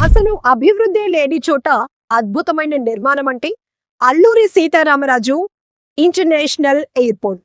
అసలు అభివృద్ధి లేని చోట అద్భుతమైన నిర్మాణం అంటే అల్లూరి సీతారామరాజు ఇంటర్నేషనల్ ఎయిర్పోర్ట్.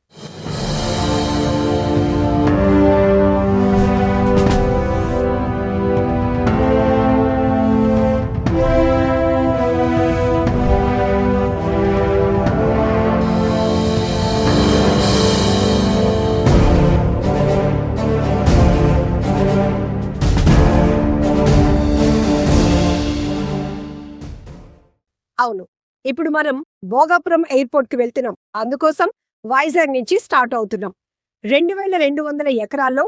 అవును, ఇప్పుడు మనం భోగాపురం ఎయిర్పోర్ట్ కి వెళ్తున్నాం. అందుకోసం వైజాగ్ నుంచి స్టార్ట్ అవుతున్నాం. 2200 ఎకరాల్లో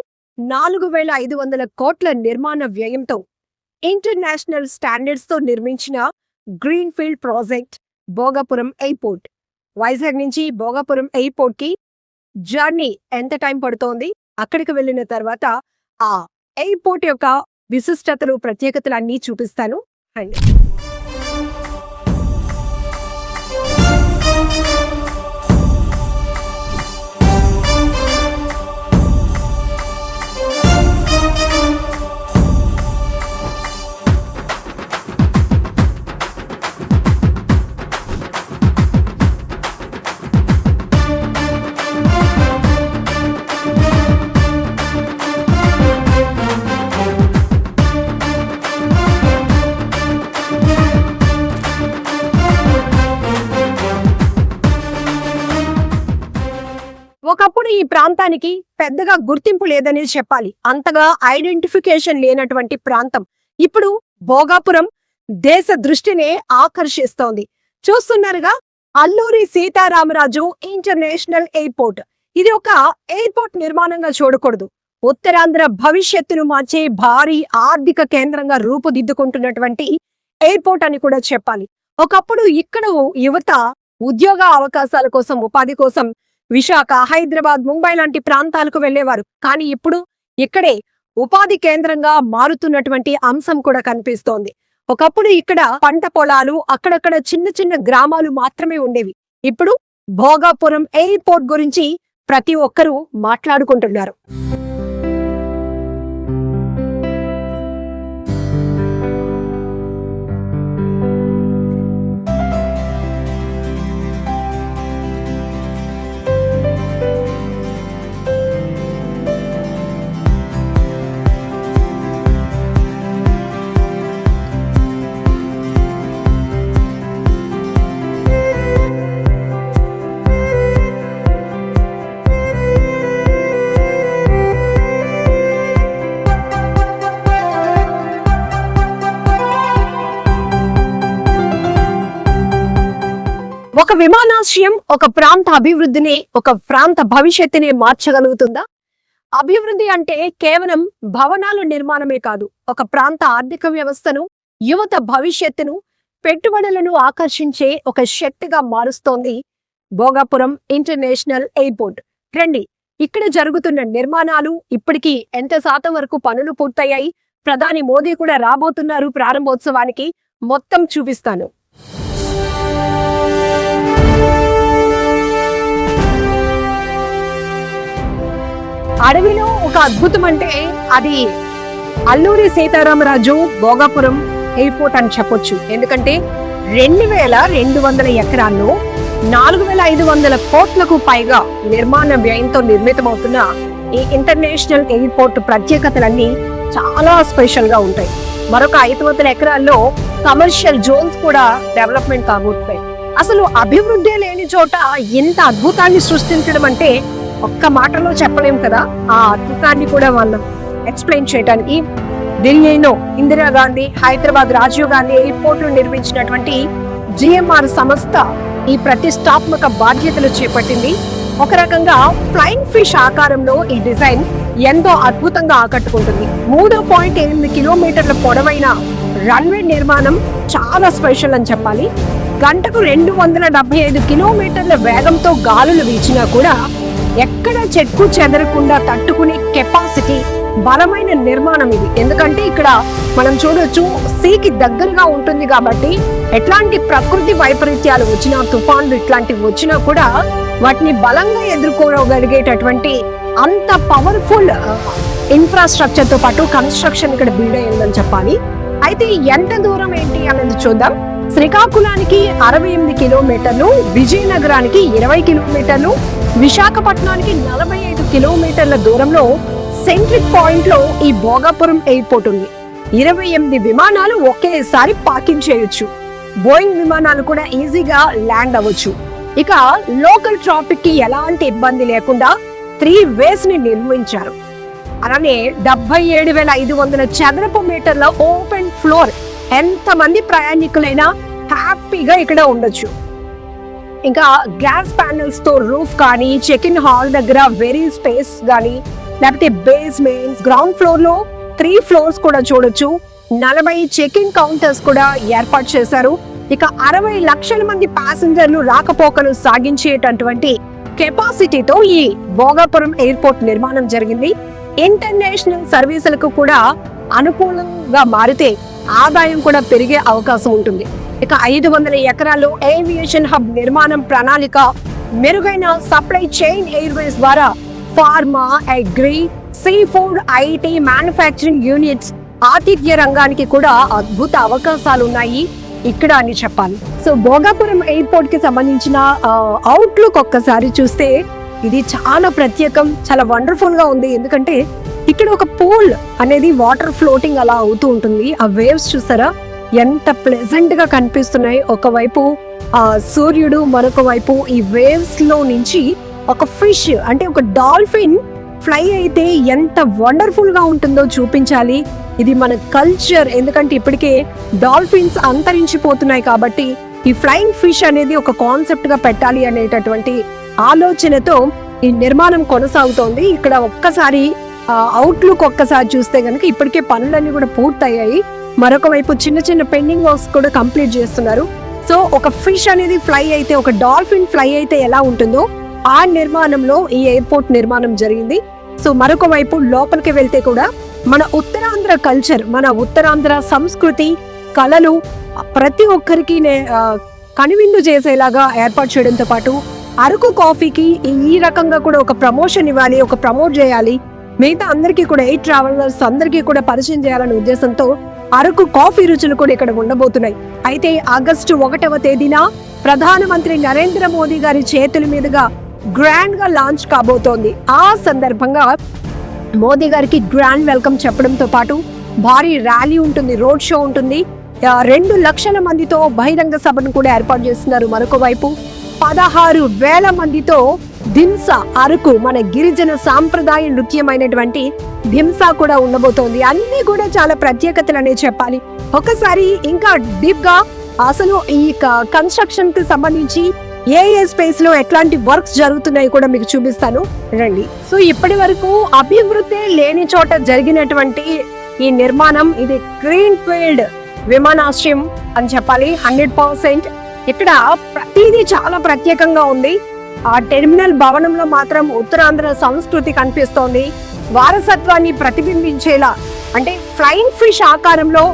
4500 కోట్ల నిర్మాణ వ్యయంతో ఇంటర్నేషనల్ స్టాండర్డ్స్ తో నిర్మించిన green field project Bhogapuram airport. Vizag నుంచి భోగాపురం ఎయిర్పోర్ట్ కి జర్నీ ఎంత టైం పడుతోంది, అక్కడికి వెళ్ళిన తర్వాత ఆ ఎయిర్పోర్ట్ యొక్క విశిష్టతలు, ప్రత్యేకతలు అన్నీ చూపిస్తాను. అండ్ ఒకప్పుడు ఈ ప్రాంతానికి పెద్దగా గుర్తింపు లేదనే చెప్పాలి. అంతగా ఐడెంటిఫికేషన్ లేనటువంటి ప్రాంతం ఇప్పుడు భోగాపురం దేశ దృష్టినే ఆకర్షిస్తోంది. చూస్తున్నారుగా, అల్లూరి సీతారామరాజు ఇంటర్నేషనల్ ఎయిర్పోర్ట్. ఇది ఒక ఎయిర్పోర్ట్ నిర్మాణంగా చూడకూడదు, ఉత్తరాంధ్ర భవిష్యత్తును మార్చే భారీ ఆర్థిక కేంద్రంగా రూపుదిద్దుకుంటున్నటువంటి ఎయిర్పోర్ట్ అని కూడా చెప్పాలి. ఒకప్పుడు ఇక్కడ యువత ఉద్యోగ అవకాశాల కోసం, ఉపాధి కోసం విశాఖ, హైదరాబాద్, ముంబై లాంటి ప్రాంతాలకు వెళ్లేవారు. కానీ ఇప్పుడు ఇక్కడే ఉపాధి కేంద్రంగా మారుతున్నటువంటి అంశం కూడా కనిపిస్తోంది. ఒకప్పుడు ఇక్కడ పంట పొలాలు, అక్కడక్కడ చిన్న చిన్న గ్రామాలు మాత్రమే ఉండేవి. ఇప్పుడు భోగాపురం ఎయిర్పోర్ట్ గురించి ప్రతి ఒక్కరూ మాట్లాడుకుంటున్నారు. ఒక విమానాశ్రయం ఒక ప్రాంత అభివృద్ధిని, ఒక ప్రాంత భవిష్యత్తుని మార్చగలుగుతుందా? అభివృద్ధి అంటే కేవలం భవనాల నిర్మాణమే కాదు, ఒక ప్రాంత ఆర్థిక వ్యవస్థను, యువత భవిష్యత్తును, పెట్టుబడులను ఆకర్షించే ఒక శక్తిగా మారుస్తోంది భోగాపురం ఇంటర్నేషనల్ ఎయిర్పోర్ట్. రండి, ఇక్కడ జరుగుతున్న నిర్మాణాలు, ఇప్పటికీ ఎంత శాతం వరకు పనులు పూర్తయ్యాయి, ప్రధాని మోదీ కూడా రాబోతున్నారు ప్రారంభోత్సవానికి, మొత్తం చూపిస్తాను. అడవిలో ఒక అద్భుతం అంటే అది అల్లూరి సీతారామరాజు భోగాపురం ఎయిర్పోర్ట్ అని చెప్పొచ్చు. ఎందుకంటే 2200 ఎకరాల్లో 4500 కోట్లకు పైగా నిర్మాణ వ్యయంతో నిర్మితమవుతున్న ఈ ఇంటర్నేషనల్ ఎయిర్పోర్ట్ ప్రత్యేకతలన్నీ చాలా స్పెషల్ గా ఉంటాయి. మరొక 500 ఎకరాల్లో కమర్షియల్ జోన్స్ కూడా డెవలప్మెంట్ కాబోతున్నాయి. అసలు అభివృద్ధి లేని చోట ఇంత అద్భుతాన్ని సృష్టించడం అంటే ఒక్క మాటలో చెప్పలేం కదా. ఆ అద్భుతాన్ని కూడా మనం ఎక్స్ప్లెయిన్ చేయడానికి ఢిల్లీలో ఇందిరాగాంధీ, హైదరాబాద్ రాజీవ్ గాంధీ ఎయిర్పోర్ట్ నిర్మించినటువంటి జిఎంఆర్ సంస్థ ఈ ప్రతిష్టాత్మక బాధ్యతలు చేపట్టింది. ఒక రకంగా ఫ్లైయింగ్ ఫిష్ ఆకారంలో ఈ డిజైన్ ఎంతో అద్భుతంగా ఆకట్టుకుంటుంది. 3.8 కిలోమీటర్ల పొడవైన రన్వే నిర్మాణం చాలా స్పెషల్ అని చెప్పాలి. గంటకు 275 కిలోమీటర్ల వేగంతో గాలులు వీచినా కూడా ఎక్కడ చెక్కు చెదరకుండా తట్టుకునే కెపాసిటీ, బలమైన నిర్మాణం ఇది. ఎందుకంటే ఇక్కడ మనం చూడొచ్చు, సీకి దగ్గరగా ఉంటుంది కాబట్టి ఎట్లాంటి ప్రకృతి వైపరీత్యాలు వచ్చినా, తుఫాన్లు ఇట్లాంటివి వచ్చినా కూడా వాటిని బలంగా ఎదుర్కోగలిగేటటువంటి అంత పవర్ఫుల్ ఇన్ఫ్రాస్ట్రక్చర్ తో పాటు కన్స్ట్రక్షన్ ఇక్కడ బిల్డ్ అయ్యిందని చెప్పాలి. అయితే ఎంత దూరం ఏంటి అనేది చూద్దాం. శ్రీకాకుళానికి 68 కిలోమీటర్లు, విజయనగరానికి 20 కిలోమీటర్లు, విశాఖపట్నానికి 45 కిలోమీటర్ల దూరంలో సెంట్రిక్ పాయింట్ లో ఈ భోగాపురం ఎయిర్పోర్ట్ ఉంది. 28 విమానాలు ఒకేసారి పార్కింగ్ చేయొచ్చు. బోయింగ్ విమానాలు కూడా ఈజీగా ల్యాండ్ అవ్వచ్చు. ఇక లోకల్ ట్రాఫిక్ కి ఎలాంటి ఇబ్బంది లేకుండా 3 వేస్ ని నిర్మించారు. అలానే 77,500 చదరపు మీటర్ల ఓపెన్ ఫ్లోర్, ఎంత మంది ప్రయాణికులైనా హ్యాపీగా ఇక్కడ ఉండొచ్చు. ఇంకా గ్లాస్ ప్యానెల్స్ తో రూఫ్ కానీ, చెక్ ఇన్ హాల్ దగ్గర వెరీ స్పేస్ కానీ, లేకపోతే బేస్మెంట్స్, గ్రౌండ్ ఫ్లోర్ లో 3 ఫ్లోర్స్ కూడా చూడొచ్చు. 40 చెక్ ఇన్ కౌంటర్స్ కూడా ఏర్పాటు చేశారు. ఇక 60 లక్షల మంది ప్యాసింజర్లు రాకపోకలు సాగించేటటువంటి కెపాసిటీతో ఈ భోగాపురం ఎయిర్పోర్ట్ నిర్మాణం జరిగింది. ఇంటర్నేషనల్ సర్వీసులకు కూడా అనుకూలంగా మారితే ఆదాయం కూడా పెరిగే అవకాశం ఉంటుంది. ఇక 500 ఎకరాల్లో ఏవియేషన్ హబ్ నిర్మాణం ప్రణాళిక, మెరుగైన సప్లై చైన్ ఎయిర్వేస్ ద్వారా pharma, agri, sea food, IT, manufacturing units, ఆతిథ్య రంగానికి కూడా అద్భుత అవకాశాలు ఉన్నాయి ఇక్కడ అని చెప్పాలి. సో భోగాపురం ఎయిర్పోర్ట్ కి సంబంధించిన అవుట్లుక్ ఒక్కసారి చూస్తే ఇది చాలా ప్రత్యేకం, చాలా వండర్ఫుల్ గా ఉంది. ఎందుకంటే ఇక్కడ ఒక పూల్ అనేది వాటర్ ఫ్లోటింగ్ అలా అవుతూ ఉంటుంది. ఆ వేవ్స్ చూసారా ఎంత ప్లెజెంట్ గా కనిపిస్తున్నాయి. ఒకవైపు సూర్యుడు, మరొక వైపు ఈ వేవ్స్ లో నుంచి ఒక ఫిష్ అంటే ఒక డాల్ఫిన్ ఫ్లై అయితే ఎంత వండర్ఫుల్ గా ఉంటుందో చూపించాలి. ఇది మన కల్చర్. ఎందుకంటే ఇప్పటికే డాల్ఫిన్స్ అంతరించిపోతున్నాయి కాబట్టి ఈ ఫ్లయింగ్ ఫిష్ అనేది ఒక కాన్సెప్ట్ గా పెట్టాలి అనేటటువంటి ఆలోచనతో ఈ నిర్మాణం కొనసాగుతోంది. ఇక్కడ ఒక్కసారి అవుట్లుక్ ఒక్కసారి చూస్తే గనుక ఇప్పటికే పనులన్నీ కూడా పూర్తయ్యాయి. మరొక వైపు చిన్న చిన్న పెండింగ్ వర్క్స్ కూడా కంప్లీట్ చేస్తున్నారు. సో ఒక ఫిష్ అనేది ఫ్లై అయితే, ఒక డాల్ఫిన్ ఫ్లై అయితే ఎలా ఉంటుందో ఆ నిర్మాణంలో ఈ ఎయిర్పోర్ట్ నిర్మాణం జరిగింది. సో మరొక వైపు లోపలికి వెళ్తే కూడా మన ఉత్తరాంధ్ర కల్చర్, మన ఉత్తరాంధ్ర సంస్కృతి, కళలు ప్రతి ఒక్కరికి కనువిందు చేసేలాగా ఏర్పాటు చేయడంతో పాటు అరకు కాఫీకి ఈ రకంగా కూడా ఒక ప్రమోషన్ ఇవ్వాలి, ఒక ప్రమోట్ చేయాలి, మిగతా అందరికీ కూడా ఎయిర్ ట్రావెలర్స్ అందరికీ కూడా పరిచయం చేయాలనే ఉద్దేశంతో అరకు కాఫీ రుచులు కూడా ఇక్కడ ఉండబోతున్నాయి. అయితే ఆగస్టు 1వ తేదీన ప్రధానమంత్రి నరేంద్ర మోదీ గారి చేతుల మీదుగా గ్రాండ్ గా లాంచ్ కాబోతోంది. ఆ సందర్భంగా మోదీ గారికి గ్రాండ్ వెల్కమ్ చెప్పడంతో పాటు భారీ ర్యాలీ ఉంటుంది, రోడ్ షో ఉంటుంది. 2 లక్షల మందితో బహిరంగ సభను కూడా ఏర్పాటు చేస్తున్నారు. మరొక వైపు 16,000 మందితో దింసా, అరకు మన గిరిజన సాంప్రదాయ నృత్యమైనటువంటి దింసా కూడా ఉండబోతోంది. అన్ని కూడా చాలా ప్రత్యేకతలు అనే చెప్పాలి. ఒకసారి ఇంకా డీప్ గా అసలు ఈ కన్స్ట్రక్షన్ కి సంబంధించి ఏ స్పేస్ లో ఎట్లాంటి వర్క్స్ జరుగుతున్నాయి కూడా మీకు చూపిస్తాను రండి. సో ఇప్పటి వరకు అభివృద్ధి లేని చోట జరిగినటువంటి ఈ నిర్మాణం, ఇది గ్రీన్ ఫీల్డ్ విమానాశ్రయం అని చెప్పాలి. 100% ఇక్కడ ప్రతిదీ చాలా ప్రత్యేకంగా ఉంది. ఆ టెర్మినల్ భవనంలో మాత్రం ఉత్తరాంధ్ర సంస్కృతి కనిపిస్తోంది. వారసత్వాన్ని ప్రతిబింబించేలా అంటే ఫ్లయింగ్ ఫిష్ ఆకారంలో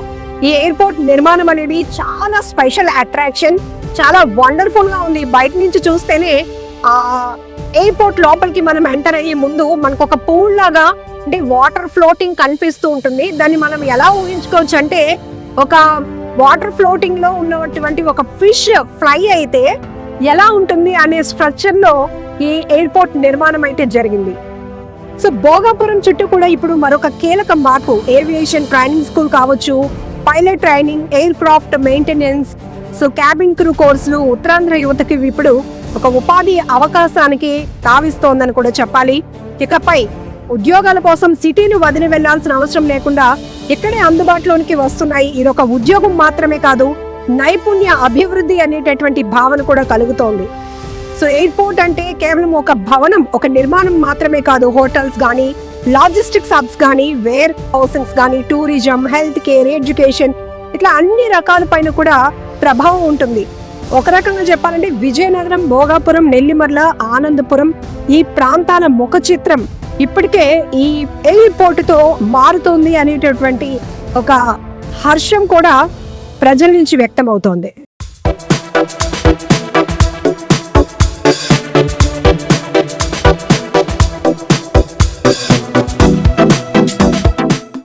ఈ ఎయిర్పోర్ట్ నిర్మాణం అనేది చాలా స్పెషల్ అట్రాక్షన్, చాలా వండర్ఫుల్ గా ఉంది. బయట నుంచి చూస్తేనే ఆ ఎయిర్పోర్ట్ లోపలికి మనం ఎంటర్ అయ్యే ముందు మనకు ఒక పూల్ లాగా అంటే వాటర్ ఫ్లోటింగ్ కనిపిస్తూ ఉంటుంది. దాన్ని మనం ఎలా ఊహించుకోవచ్చు అంటే ఒక వాటర్ ఫ్లోటింగ్ లో ఉన్నటువంటి ఒక ఫిష్ ఫ్లై అయితే ఎలా ఉంటుంది అనే స్ట్రక్చర్ లో ఈ ఎయిర్పోర్ట్ నిర్మాణం అయితే జరిగింది. సో భోగాపురం చుట్టూ కూడా ఇప్పుడు మరొక కీలక మార్పు, ఏవియేషన్ ట్రైనింగ్ స్కూల్ కావచ్చు, pilot training, air craft maintenance, so cabin crew కోర్సులు ఉత్తరాంధ్ర యువతకి ఇప్పుడు ఒక ఉపాధి అవకాశానికి తావిస్తోందని కూడా చెప్పాలి. ఇకపై ఉద్యోగాల కోసం సిటీలు వదిలి వెళ్లాల్సిన అవసరం లేకుండా ఇక్కడే అందుబాటులోనికి వస్తున్నాయి. ఇది ఒక ఉద్యోగం మాత్రమే కాదు, నైపుణ్య అభివృద్ధి అనేటటువంటి భావన కూడా కలుగుతోంది. సో ఎయిర్పోర్ట్ అంటే కేవలం ఒక భవనం, ఒక నిర్మాణం మాత్రమే కాదు. హోటల్స్ కానీ, లాజిస్టిక్స్ హబ్స్ కానీ, వేర్ హౌసింగ్స్ కానీ, టూరిజం, హెల్త్ కేర్, ఎడ్యుకేషన్, ఇట్లా అన్ని రకాల పైన కూడా ప్రభావం ఉంటుంది. ఒక రకంగా చెప్పాలంటే విజయనగరం, భోగాపురం, నెల్లిమర్ల, ఆనందపురం ఈ ప్రాంతాల ముఖ చిత్రం ఇప్పటికే ఈ ఎయిర్పోర్ట్ తో మారుతోంది అనేటటువంటి ఒక హర్షం కూడా ప్రజల నుంచి వ్యక్తం అవుతోంది.